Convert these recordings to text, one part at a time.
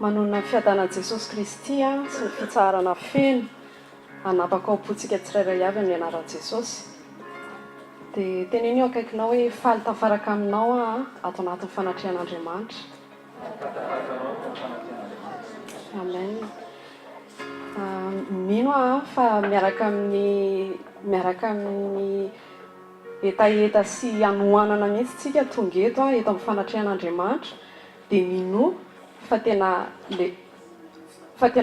manona ny fiadanan'i Jesosy Kristy sy ny fitsarana feno hanapaka aopontsika tsirairay avy amin'ny anaran'i Jesosy. Dia tenenio akaikinao hoe faly tafaraka aminao ato anatin'ny fanatrehan'Andriamanitra. Amen. Mino fa miaraka amin'ny etaeta sy anohanana mihitsy tsika tonga eto amin'ny fanatrehan'Andriamanitra, dia mino fa tena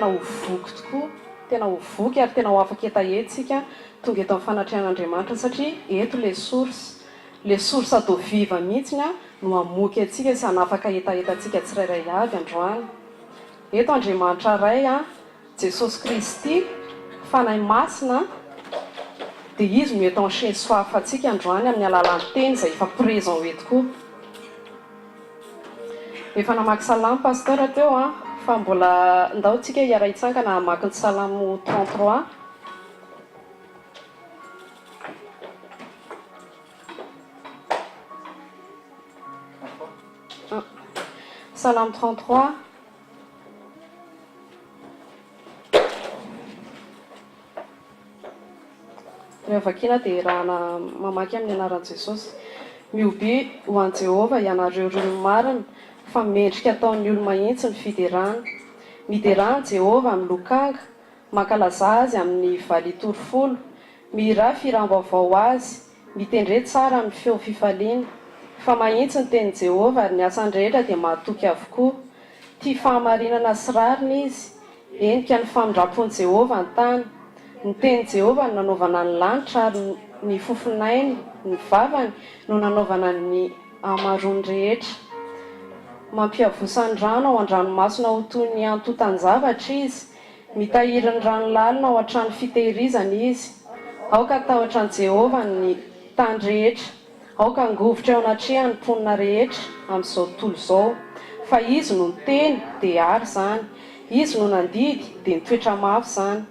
ho voky tokoa, tena ho voky ary tena ho afaka etaetsika tonga eto amin'ny fanatrehan'Andriamanitra, satria eto le source atao viva mihitsiny no hamoky atsika sy hanafaka etaetsika tsirairay avy androany. Eto Andriamanitra ray Jesosy Kristy fanahy masina, dia izy no eto en soif atsika androany amin'ny alalan'ny teny izay efa présent eto koa. Efa namaky salamo pasteur teo fa mbola ndaontsika hiara-hitsangana hamaky ny salamo 33. Salamo 33. Rehefa vakina dia rahana mamaky amin'ny anaran'i Jesosy. Miobe ho an Jehova ianareo olona marina, fa mendrika ataon'ny olo-mahitsy ny fiderana. Miderana Jehova amin'ny lokanga, mankalaza azy amin'ny valy torofolo, mihira firam-baovao azy, mitendre tsara amin'ny feo fifaliana. Fa mahitsy ny teny Jehova ary ny asany rehetra dia mahatoky avokoa. Tia fahamarinana sy rariny izy, enika ny famindrapon'i Jehova ny tany. Ny teny Jehova no nanaovana ny lanitra ary ny fofinainy, ny vavany no nanaovana ny amarony rehetra. Mampiavosa ny rano ao an-dranomasina ho toy ny antotan-javatra izy, mitahiry ny ranolalina ao an-trano fitehirizana izy. Aoka tahotra ny Jehova ny tany rehetra, aoka angovotra ao anatrehany ny mponina rehetra amin'izao tontolo izao. Fa izy no niteny dia ary izany, izy no nandidy dia nitoetra mafy izany.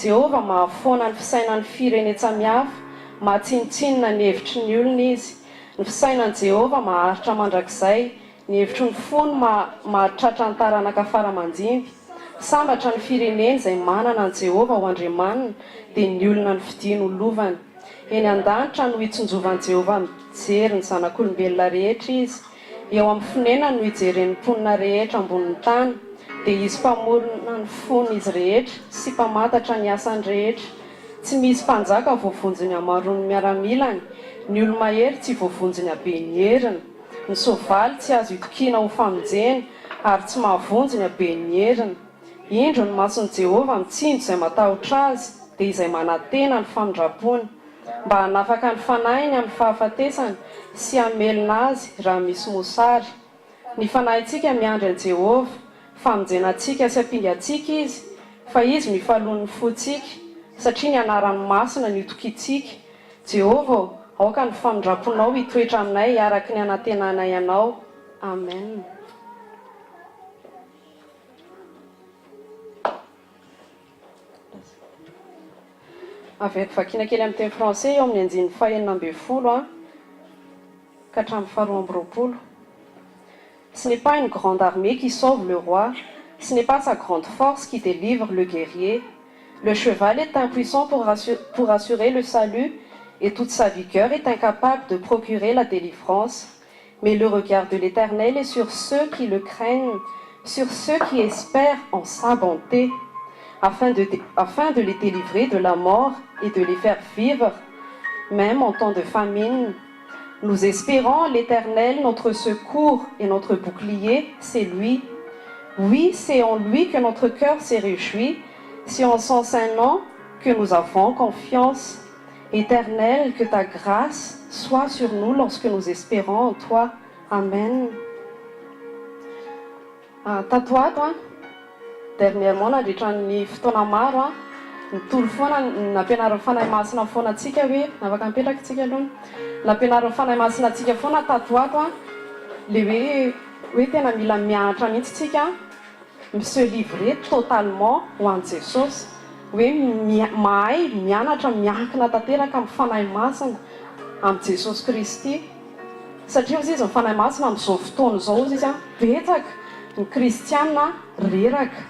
Jehova mahafoana ny fisainan'ny firenetsamihafa, mahatsinitsinina ny hevitry ny olona izy. Ny fisainan'i Jehova maharitra mandrakizay, ny hevitry ny fony mahatratra ny taranaka faramandimpy. Sambatra ny fireneny izay manana ny Jehova ho andriamanina, dia ny olona ny fidiany ho lovany. Eny an-danitra no hitsinjovan'i Jehova mijery ny zanak'olombelona rehetra izy. Eo amin'ny fonena no hijeren'ny mponina rehetra ambonin'ny tany, dia izy mpamorona ny fony izy rehetra sy mpamantatra ny asany rehetra. Tsy misy mpanjaka voavonjy ny amarony miaramilany, ny olo-mahery tsy voavonjy ny habeny heriny. Ny soavaly tsy azo hitokiana ho famonjeny ary tsy mahavonjy ny habeny heriny. Indro ny mason'i Jehova mitsinjo izay matahotra azy, dia izay manantena ny famindrapony, mba hanafaka ny fanahiny amin'ny fahafatesany sy hamelona azy raha misy mosary. Ny fanahintsika miandry an'i Jehova, famonjenantsika sy hampingatsika izy, fa izy mifalony ny fotsika, satria ny anarany masina ny itokintsika. Jehova, aoka ny famindraponao hitoetra aminay araky ny anantenanay anao. Amen. Avec vakina kely amin'ny teny français eo amin'ny andininy fahaenina ambin'ny folo ka hatramin'ny faharoa amby roapolo. Ce n'est pas une grande armée qui sauve le roi, ce n'est pas sa grande force qui délivre le guerrier. Le cheval est impuissant pour assurer le salut, et toute sa vigueur est incapable de procurer la délivrance. Mais le regard de l'Éternel est sur ceux qui le craignent, sur ceux qui espèrent en sa bonté, afin de les délivrer de la mort et de les faire vivre, même en temps de famine. Nous espérons l'Éternel, notre secours et notre bouclier, c'est lui. Oui, c'est en lui que notre cœur s'est réjoui, c'est en son saint nom que nous avons confiance. Éternel, que ta grâce soit sur nous lorsque nous espérons en toi. Amen. Tatoato dernièrement nandritra ny fotoana maro nitolo foana nampianarin'ny fanahy masina foana atsika hoe afaka mipetraka tsika aloha. Nampianarin'ny fanahy masina atsika foana tatoato le hoe tena mila mianatra mihitsy tsika se livrer totalement ho an'i Jesosy, hoe mahay mianatra miankina tanteraka amin'ny fanahy masina amin'i Jesosy Kristy. satria ozy izy mifanahy masina amin'izao fotoana izao izy a betsaka ny kristiana reraka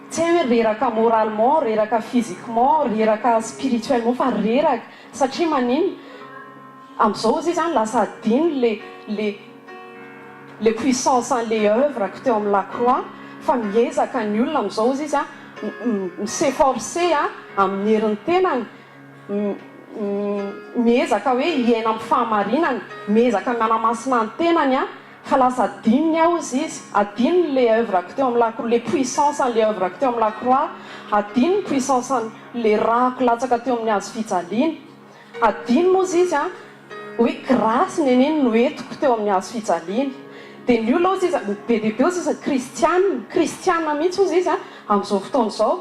tsy hay hoe reraka moralement reraka physiquement reraka spirituellement fa reraka satria manino amin'izao izy a lasa adiny le puissance les œuvres que teo amin'ny la croix fa miezaka ny olona amin'izao izy a s'efforcer amin'ny herin'ny tenany miezaka hoe hiaina amin'ny fahamarinana miezaka miana-masina ny tenany fa lasa adininy ao izy adininy les œuvres que teo amin'ny la croix les puissances les œuvres que teo amin'ny la croix adininy puissance les rahako latsaka teo amin'ny azo fijaliana adininy moa izy hoe grâce neneny no entiko teo amin'ny azo fijaliana dia ny olona ozy izy be dia be ozy izy kristiana mihitsy ozy izy amin'izao fotoana izao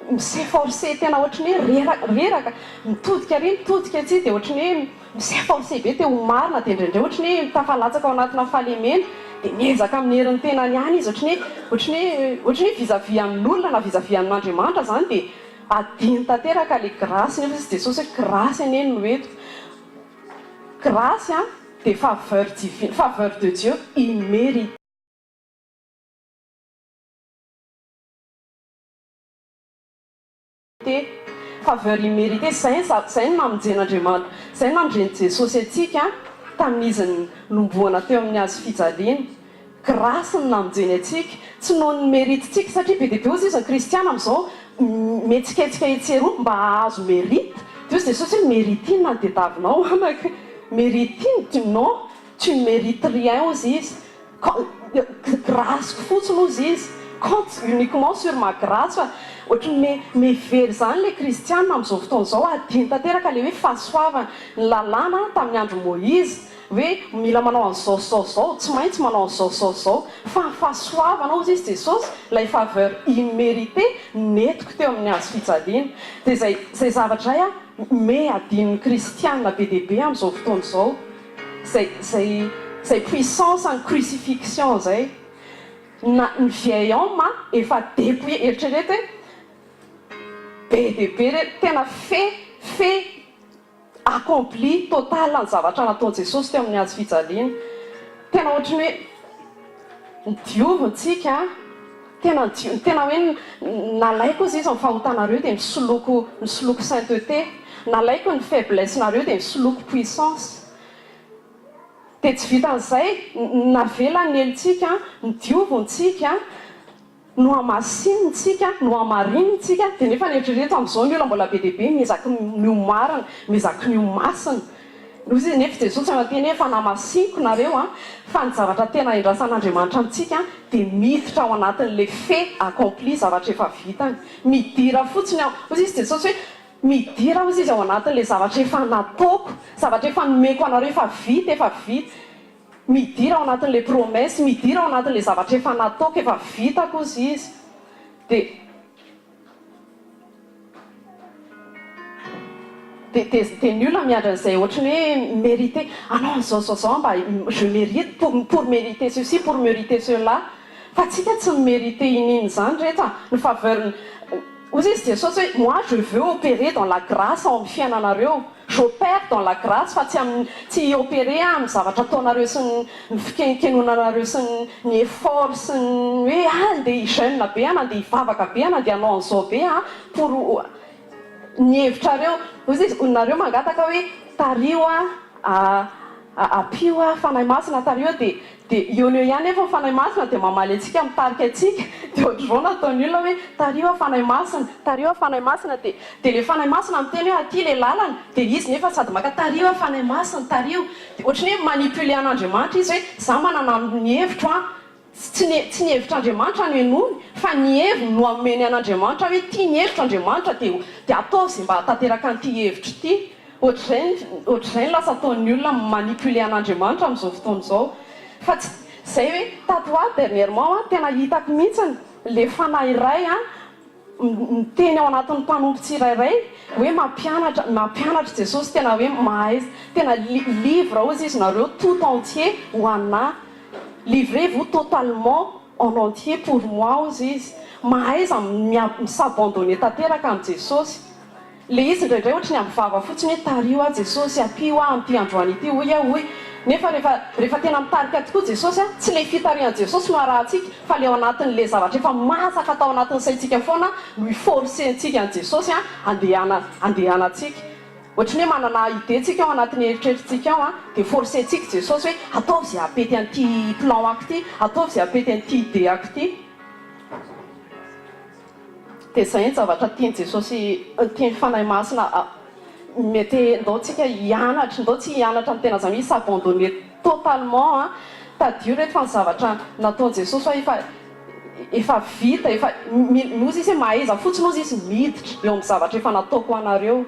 misefforcer tena ohatrany hoe reraka mitodika ary mitodika atsy dia ohatrany hoe misefforcer be teo ho marina dia indraindray ohatrany hoe tafalatsaka ao anatina fahalemena dia miezaka amin'ny herin'ny tenany ihany izy ohatrany hoe vis-à-vis amin'olona na vis-à-vis amin'Andriamanitra zany dia adiny tanteraka le grâce nefa izy Jesosy hoe grâce eneny no eto grâce des faveurs divines, faveurs de Dieu imméritées. Faveur imméritée, c'est un nom d'Andriamanitra, c'est un nom de Jesosy atsika tamin'izy nomboana teo amin'ny azo fijaliana. Grâce ny namonjeny atsika, tsy noho ny mérite-tsika satria be dia be ozy izy ny kristiana amin'izao mihetsiketsika etseroa mba hahazo mérite. Dia ozy Jesosy hoe mérite inona ny tadiavinao anaka mérite non, tu ne mérites rien aux is. Grâce fotsiny ozy izy compte uniquement sur ma grâce. Ohatrany mevery zany le kristiana amin'izao fotoana izao adiny tanteraka le hoe fahasoavana ny lalàna tamin'ny andro Moïse hoe mila manao an'izao tsy maintsy manao an'izao fa fahasoavana ozy izy Jesosy lay faveur imméritée netiko teo amin'ny azo fijaliana dia zay zavatra me adin'ny kristiana be dia be amin'izao fotoana izao zay puissance en crucifixion zay ny vieil homme efa dépouillé eritrereto hoe be dia be tena fait accompli total ny zavatra nataony Jesosy teo amin'ny azo fijaliana tena ohatrany hoe nidiovintsika tena hoe nalaiko izy izy amin'ny fahotanareo dia misoloky sainteté nalaiko ny faiblesse nareo dia misoloky puissance dia tsy vitan'izay navela ny elitsika nidiovintsika no amasinitsika no amarinitsika dia nefa neritrereto amin'izao ny olona mbola be dia be miezaka miomarina miezaka miomasina ozy izy nefa Jesosy amateny hoe fa namasiniko nareo fa ny zavatra tena indrasan'Andriamanitra amintsika dia miditra ao anatin'le fait accompli zavatra efa vitany midira fotsiny ao ozy izy Jesosy hoe midira ozy izy ao anatin'le zavatra efa nataoko zavatra efa nomeko anareo efa vita midira ao anatin'le promesse midira ao anatin'le zavatra efa nataoko efa vitako ozy izy dia ny olona miandran'izay ohatrany hoe mérité non zao mba je mérite pour mériter ceci pour mériter cela fa tsika tsy mérité ininy zany rehetra ny faveur ozy izy Jesosy hoe moi je veux opérer dans la grâce ao amin'ny fiainanareo j'opère dans la grâce fa tsy opérer amin'ny zavatra ataonareo sy ny fikenkenoanareo sy ny effort sy ny hoe andeha hijeune be nandeha hivavaka be nandeha hanao an'izao be pour ny hevitrareo ozy izy nareo mangataka hoe tario apio fanahy masina tario dia eo ihany efa fanahy masina dia mamaly atsika mitarika atsika dia ohatr'izao nataony olona hoe tario fanahy masina dia le fanahy masina miteny hoe aty le lalana dia izy nefa sady maka tario fanahy masina tario dia ohatrany hoe manipule an'Andriamanitra izy hoe za manana ny hevitro tsy ny hevitr'Andriamanitra no enony fa ny heviny no ameny an'Andriamanitra hoe tia ny hevitr'Andriamanitra dia atao zay mba tanteraka an'ity hevitro ity ohatr'izay lasa ataon'ny olona manipule an'Andriamanitra amin'izao fotoana izao fa zay hoe tato dernièrement tena hitako mihitsiny le fanahy iray miteny ao anatin'ny mpanompo tsirairay hoe mampianatra Jesosy tena hoe mahay tena livre ozy izy nareo tout entier ho ana livrez-vous totalement en entier pour moi ozy izy mahay izy misabandonné tanteraka amin'ny Jesosy le izy indraindray ohatrany amin'ny vava fotsiny hoe tario Jesosy apio amin'ity androany ity hoy nefa rehefa tena mitarika tokoa jesosy a tsy le fitarian jesosy no arahantsika fa le ao anatin'le zavatra efa masaka atao anatin'ny saintsika foana no iforcentsika an jesosy a andehanantsika ohatrany hoe manana idetsika ao anatin'ny eritrerititsika ao a dia forcentsika jesosy hoe ataovy zay apety an'ity plan ako ity ataovy zay apety an'ity ide ako ity dia zay ny zavatra tiany jesosy tiany fanahy masina mety ndaotsika hianatra ndao tsy hianatra ny tena zany hoe s'abandonner totalement tadio reto fa ny zavatra nataony jesosy fa efa vita efa ozy izy mahaiza fotsiny ozy izy miditra eo amin'ny zavatra efa nataoko anareo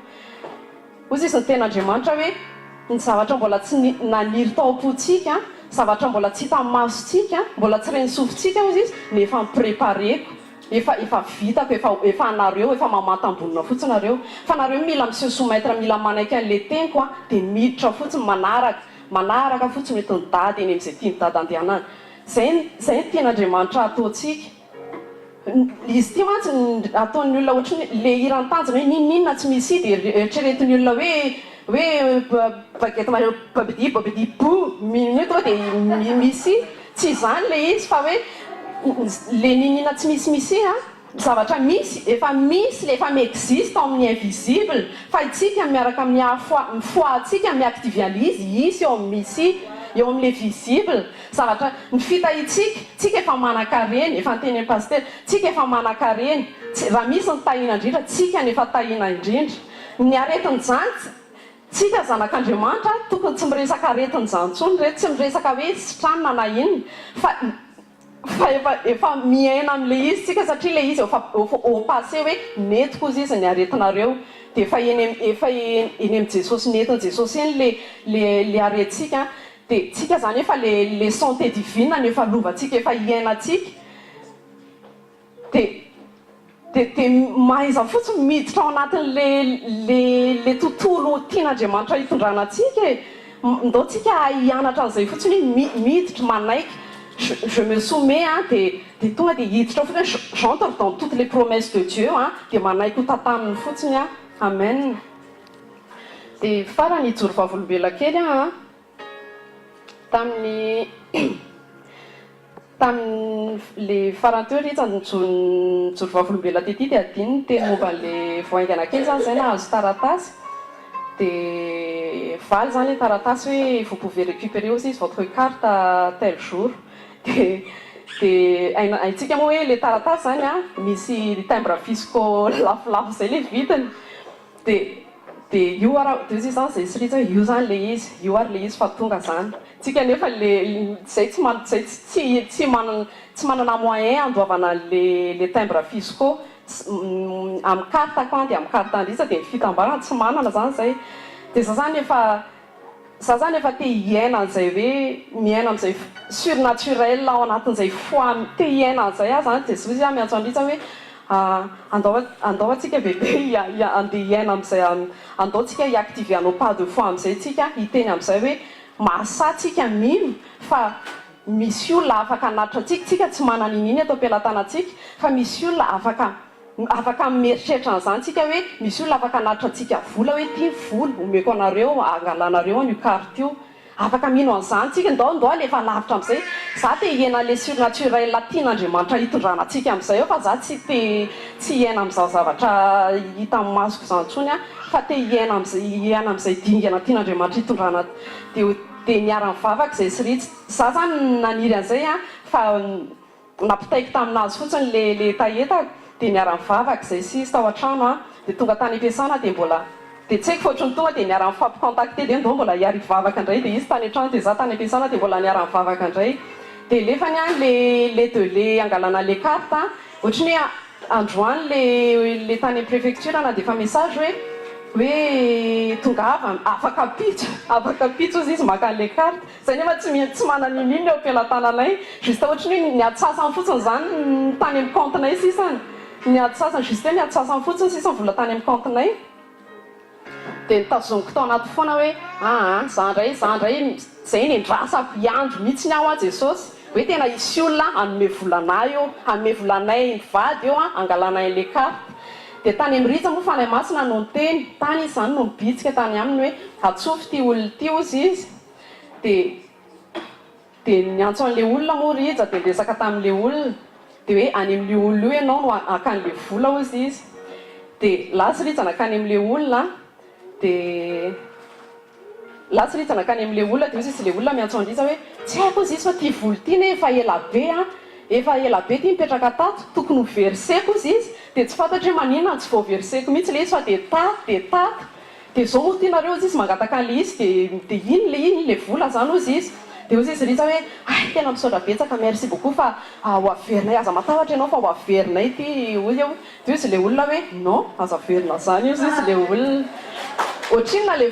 ozy izy ny ten'Andriamanitra hoe ny zavatra mbola tsy naniry taopotsika zavatra mbola tsy hita masontsika mbola tsy reny sofintsika ozy izy nefa miprepareko efa vitako efa anareo efa mamantambonina fotsiny nareo fa nareo mila monsieur soumettre mila manaiky an'le teniko dia miditra fotsiny manaraka fotsiny mety ny dady eny amin'izay tia ny dady andehanana zay ny tian'Andriamanitra ataontsika izy ty mantsy ataon'ny olona ohatrany le hirany tanjona hoe ninninona tsy misy dia eritreretin'ny olona hoe bagety babidi bo minute dia misy tsy zany le izy fa hoe le ninina tsy misy zavatra misy efa miexiste amin'ny invisible fa itsika miaraka amin'ny foatsika miactivialize izy eo misy eo amin'le visible zavatra ny fitahitsika tsika efa manan-kareny efa nyteny pasteur tsika efa manan-kareny raha misy ny tahina indrindra tsika nefa tahina indrindra ny aretiny zany tsika zanak'Andriamanitra tokony tsy miresaka aretiny zany tsony reto tsy miresaka hoe sitranona na inona fa efa miaina amin'le izy tsika satria le izy au passé hoe netiko ozy izy ny aretinareo dia efa eny amin'ny jesosy netiny jesosy eny le aretintsika dia tsika zany efa le santé divine no efa lovantsika efa hiainatsika dia mahaiza fotsiny miditra ao anatin'le tontolo tian'Andriamanitra hitondranantsika ndao tsika hianatra an'izay fotsiny miditra manaiky je me soumets dia tonga dia hiditra fotsiny j'entre dans toutes les promesses de Dieu dia manaiky ho tataminy fotsiny amen dia farany hijoro vavolombela kely tamin'le farany teo ritsy nijoro vavolombela tety dia adiny teny momba n'le voaingana kely zany zay nahazo taratasy dia valy zany taratasy hoe vous pouvez récupérer aussi votre carte tel jour dia aintsika moa hoe le taratasy zany misy timbre fiscaux lafolafo zay le vitany dia io izy zany zay siritsy hoe io zany le izy io ary le izy fa tonga zany tsika nefa zay tsy manana moyen andoavana le timbre fiscaux amin'ny carte compte amin'ny carte andrisa dia fitambarana tsy manana zany zay dia za zany efa te hiaina an'izay hoe miaina amin'izay surnaturel ao anatin'izay foi te hiaina an'izay zany jesosy miantso andritra hoe andao atsika bebe andeha hiaina amin'izay andao tsika hiactive anao pas de foi amin'izay tsika hiteny amin'izay hoe mahasatsika mino fa misy olona afaka anatitra tsika tsy manana ininy atao am-pelatanatsika fa misy olona afaka mieritreritra an'izany tsika hoe misy olona afaka anatitra tsika vola hoe ty vola omeko anareo angalanareo io carte io afaka mino an'izany tsika ndao alefa lavitra amin'izay za te hiaina le surnaturel tian'Andriamanitra hitondranantsika amin'izay eo fa za tsy hiaina amin'izao zavatra hita amin'ny masoko zany ntsony fa te hiaina amin'izay dingana tian'Andriamanitra hitondrana dia niara mivavaka izay siritsy za zany naniry an'izay fa nampitaiko taminazy fotsiny le tahetako dia niara mivavaka izay sisy tao an-trano dia tonga tany ampiasana dia mbola dia tsy haiko fotriny tonga dia niara mifampicontacté dia ndao mbola hiary mivavaka indray dia izy tany an-trano dia za tany ampiasana dia mbola niara mivavaka indray dia lefany le angalana le carte ohatrany hoe androany le tany préfecture na dia efa message hoe tongava afaka pitso izy maka an'le carte zay nefa tsy manan'ininy eo am-pelatananay juste ohatrany hoe niatsasany fotsiny zany tany amin'ny comptenay sisany niatsasany juste hoe niatsasany fotsiny sisany vola tany amin'ny comptenay dia nitazoniko tao anaty foana hoe za ndray zay nendrasako hiandro mihitsy ny aho jesosy hoe tena isy olona anome volanay eo anome volanay mivady eo angalanay le carte dia tany amin'nyritra moa fanahy masina no niteny tany izy zany no mibitsika tany aminy hoe atsofy ty olona ty ozy izy dia niantso an'ilay olona moa Rija dia resaka tamin'ilay olona dia hoe any amin'ilay olona io ianao no akan'ilay vola ozy izy dia lasy Rija nakany amin'ilay olona dia lasy Rija nakany amin'ilay olona dia izy ilay olona miantso an-Rija hoe tsy haiko izy fa tia vola ity ne efa ela be efa ela be ity mipetraka tato tokony ho verseko izy dia tsy fantatra hoe maninona tsy vao verseko mihitsy le izy fa dia tato dia zao moa tianareo izy magataka an'ilay izy dia iny le vola zany ozy izy dia ozy izy Rija hoe tena misaotra betsaka merci beaucoup fa ho averinay aza matahotra ianao fa ho averinay ity ozy eo dia izy ilay olona hoe non aza averina zany izy ilay olona ohatrinona le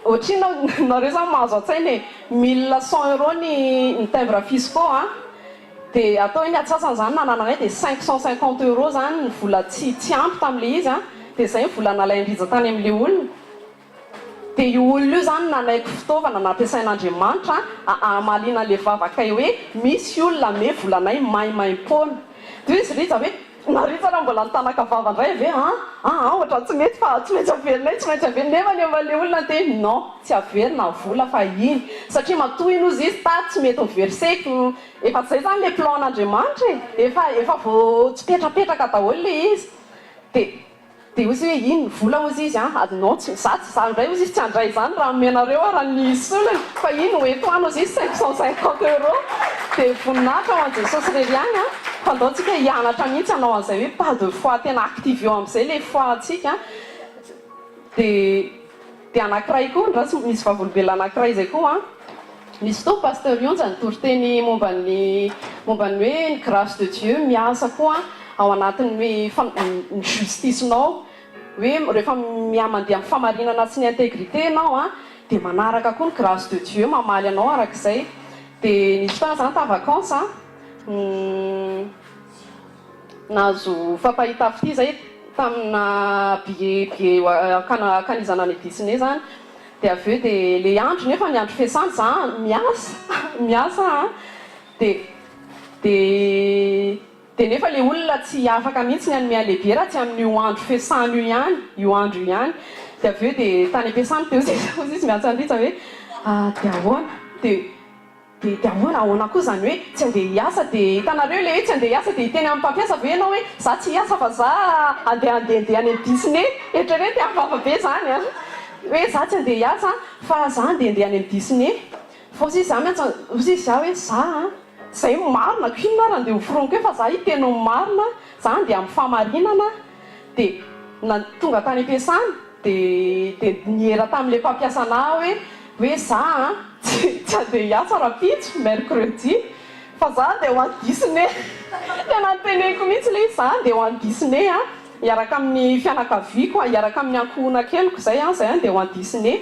ohatrinona nareo zany mahazo an-tsaina 1100 euro ny timbre fiscaux dia atao iny atsasany zany nananay dia 550 euro zany ny vola tsy ampy tamin'ilay izy dia zay vola nalain-Rija tany amin'ilay olona dia io olona io zany nanaiko fitaovana nampiasain'Andriamanitra amalina an'ilay vavakay hoe misy olona me volanay maimaim-pona dia izy Rija hoe naritra raha mbola nitanaka vava indray ve ohatra tsy mety fa tsy maintsy averinay tsy maintsy averina nefa ny amin'ilay olona te non tsy averina vola fa iny satria matoa iny ozy izy tato tsy mety ho verseko efa zay zany le plan n'Andriamanitra efa vao tsy petrapetraka daholo le izy dia ozy hoe iny vola ozy izy non za indray ozy izy tsy handray zany raha menareo raha ny solony fa iny hoetoany ozy izy 550 euro dia voninahitra ho an Jesosy rery any fandaontsika hianatra mihitsy anao an'izay hoe pas de foi tena active eo amin'izay le foi antsika dia anankiray koa ndrasy misy vavolombelona anankiray izay koa misy fotoa pasteur Ionja nitory-teny momba ny hoe ny grâce de Dieu miasa koa ao anatin'ny hoe ny justicenao hoe rehefa mandeha amin'ny famarinana sy ny intégrité ianao dia manaraka koa ny grâce de Dieu mamaly anao arak'izay dia nisy fotoana zany ta-vacance nahazo fampahita fity zay tamina billet akanizana ny Disney zany dia avy eo dia le andro nefa ny andro fiasana za miasa dia nefa le olona tsy afaka mihitsy ny anome lehibe raha tsy amin'io andro fiasana io andro ihany dia avy eo dia tany ampiasana dia ozy izy miantso an-Rija hoe dia ahoana dia ahoana koa zany hoe tsy andeha hiasa dia hitanareo le hoe tsy andeha hiasa dia hiteny amin'ny mpampiasa ve ianao hoe za tsy hiasa fa za andeha any amin'ny Disney eritrerety hafahafa be zany hoe za tsy andeha hiasa fa za andeha any amin'ny Disney fa ozy izy za miantso ozy izy za hoe za zay marina koinona raha andeha hoforoniko hoe fa za hiteno marina za andeha amin'ny famarinana dia tonga tany ampiasana dia nihera tamin'ilay mpampiasana hoe za tsy andeha hiasa rapitso mercredi fa za andeha ho any Disney tena nyteneniko mihitsy le za andeha ho any Disney hiaraka amin'ny fianakaviako hiaraka amin'ny ankohona keliko zay andeha ho any Disney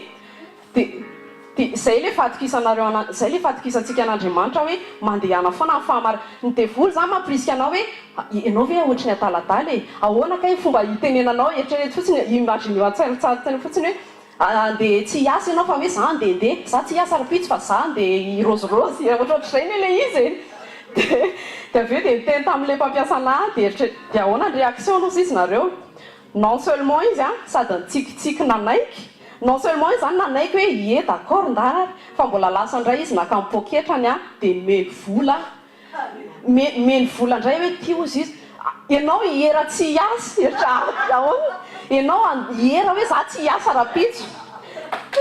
dia zay le fatokisanareo zay le fatokisantsika an'Andriamanitra hoe mandehana foana fahamara ny devoly zany mampirisika anao hoe ianao ve ohatry ny adaladala ahoana kay fomba hitenenanao eritrerety fotsiny imagine eo an-tsairitsaritsaina fotsiny hoe andeha tsy hiasa ianao fa hoe za andehandeha za tsy hiasa rapitso fa za andeha irozirosy ohatrohatr'izay ny le izy dia avy eo dia miteny tamin'ilay mpampiasana dia ahoana ny réaction ozy izy nareo non seulement izy sady nitsikitsiky nanaiky non seulement izy zany nanaiky hoe ie d'accord ndary fa mbola lasa indray izy naka mipoketrany dia meny vola indray hoe ty ozy izy ianao hiera tsy hiasa ianao hiera hoe za tsy hiasa rapitso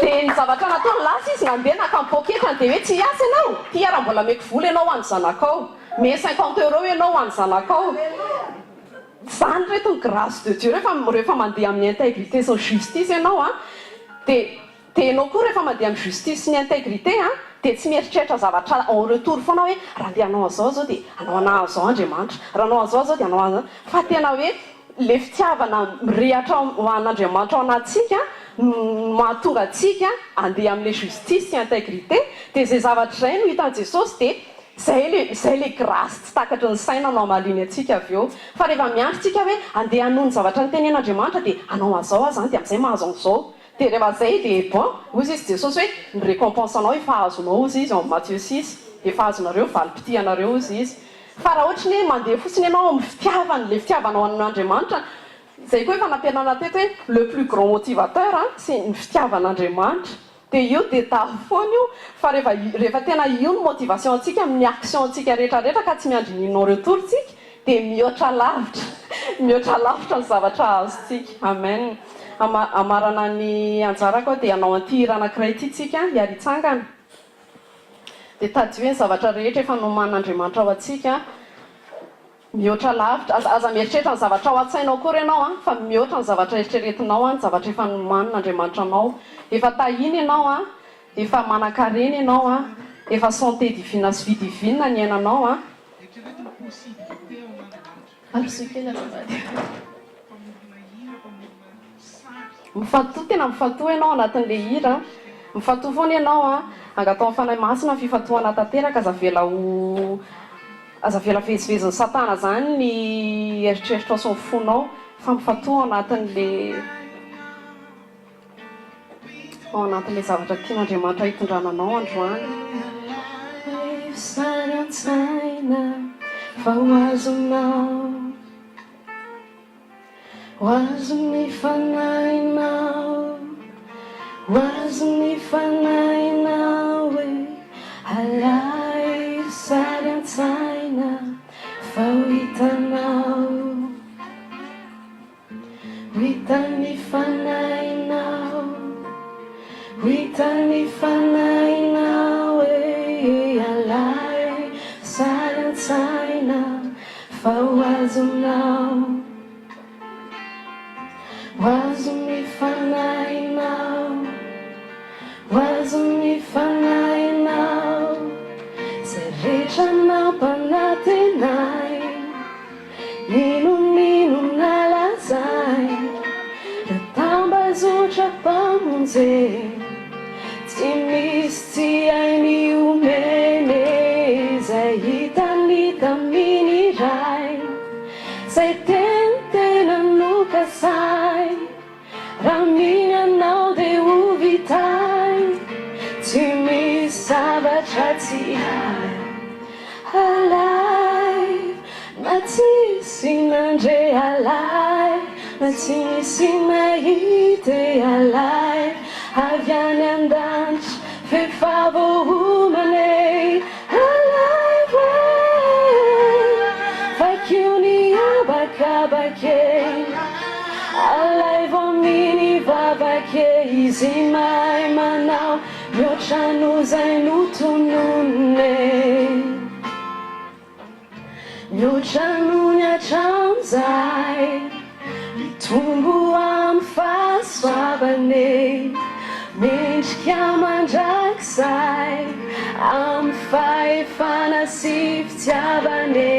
dia ny zavatra nataony lasa izy nandeha naka mipoketrany dia hoe tsy hiasa ianao ty raha mbola meko vola ianao ho any zanakao me 50 euro ianao ho any zanakao zany reto ny grâce de Dieu rehefa mandeha amin'ny intégrité sy ny justice ianao dia ianao koa rehefa mandeha amin'ny justice sy ny intégrité dia tsy mieritreritra zavatra en retour foana hoe raha andeha anao azao zao dia anao anao Andriamanitra raha anao azao zao dia anao azao fa tena hoe le fitiavana mirehatra ho an'Andriamanitra ao anatsika mahatonga atsika andeha amin'ilay justice sy intégrité dia zay zavatra izay no hitan'i Jesosy dia zay le grâce tsy takatry ny saina no amaliny atsika avy eo fa rehefa miandrotsika hoe andeha hanohy ny zavatra nitenen'Andriamanitra dia anao azao zany dia amin'izay mahazo an'izao dia rehefa zay dia bon ozy izy Jesosy hoe ny récompense anao efa azonao ozy izy en Matthieu 6 efa azonareo valim-pity anareo ozy izy fa raha ohatra ny hoe mandeha fotsiny ianao amin'ny fitiavany le fitiavanao an'Andriamanitra zay koa efa nampianarana teto hoe le plus grand motivateur c'est ny fitiavan'Andriamanitra dia io dia tavy foana io fa rehefa tena io ny motivation antsika amin'ny action antsika rehetrarehetra ka tsy miandrininao retourtsika dia mihoatra lavitra mihoatra lavitra ny zavatra azontsika amen amarana ny anjarako dia anao anty ranankiray ity tsika hiary itsangana dia tady hoe ny zavatra rehetra efa noman'Andriamanitra ao antsika mihoatra lavitra aza mieritreritra ny zavatra ao an-tsainao kory ianao fa mihoatra ny zavatra eritreretinao ny zavatra efa nomanin'Andriamanitra anao efa tahiny ianao efa manan-karena ianao efa santé divine sy vie divine ny ainanao mifatoa tena mifatoa ianao anatin'le hira mifatoa foana ianao angatao amin'ny fanahy masina fifatoana tanteraka aza vela vezivezin'ny satana zany ny eritreritra sy ny fonao fa mifatoa ao anatin'le zavatra tian'Andriamanitra hitondrananao androany sary an-tsaina fa hoazon'ny fanahinao hoazon'ny fanahinao hoe alay sary an-tsaina fa hitan'ny fanahinao hitan'ny fanahinao hoe alay sary an-tsaina fa hoazonao hoazon'ny fanahinao hoazon'ny fanahinao zay rehetra nampanatenay ninonino nalazay ratambazotra mpamonjey tsy misy tsy hainy omene zay hitany taminy ray zay tena nokasay raha miny anao dia ho vitay tsy misy zavatra tsy alay na tsisy nandre alay na tsy misy nahity alay avy any an-danitra fefavohomane alay vakiony abakabakey alay vomini vavake izy mahay manao mihoatra no zay notonone mihoatra no ny hatramizay mitombo amin'ny fahasoavane mendrika mandrakizay amin'ny fahefana sy fitiavane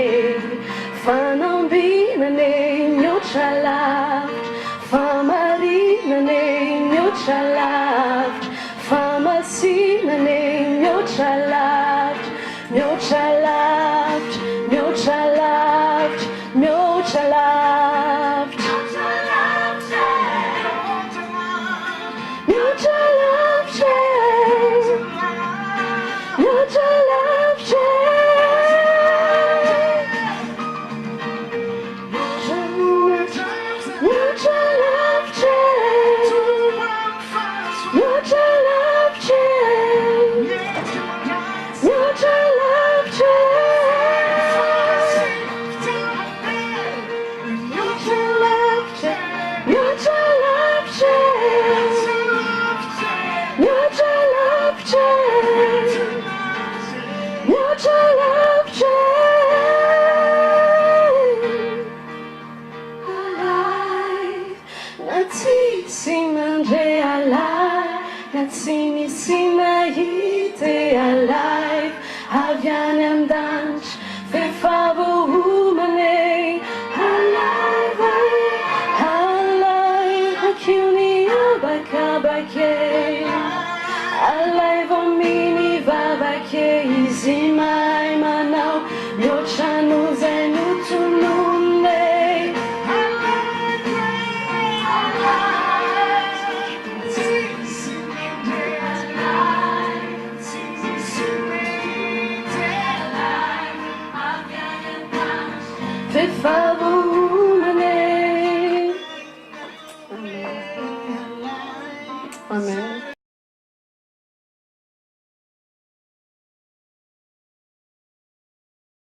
fanambinane mihoatra lavitra famarinane mihoatra lavitra famasinane mihoatra lavitra mihoatra lavitra mihoatra lavitra mihoatra lavitra mihoatra lavitra mihoatra lavitra tsy misy nahity alay avy any an-danitra fefavohomane alay hakiony abakabakey alay vominy vavake izy mahay manao mihoatra no zay notonone fefavohomane Amen.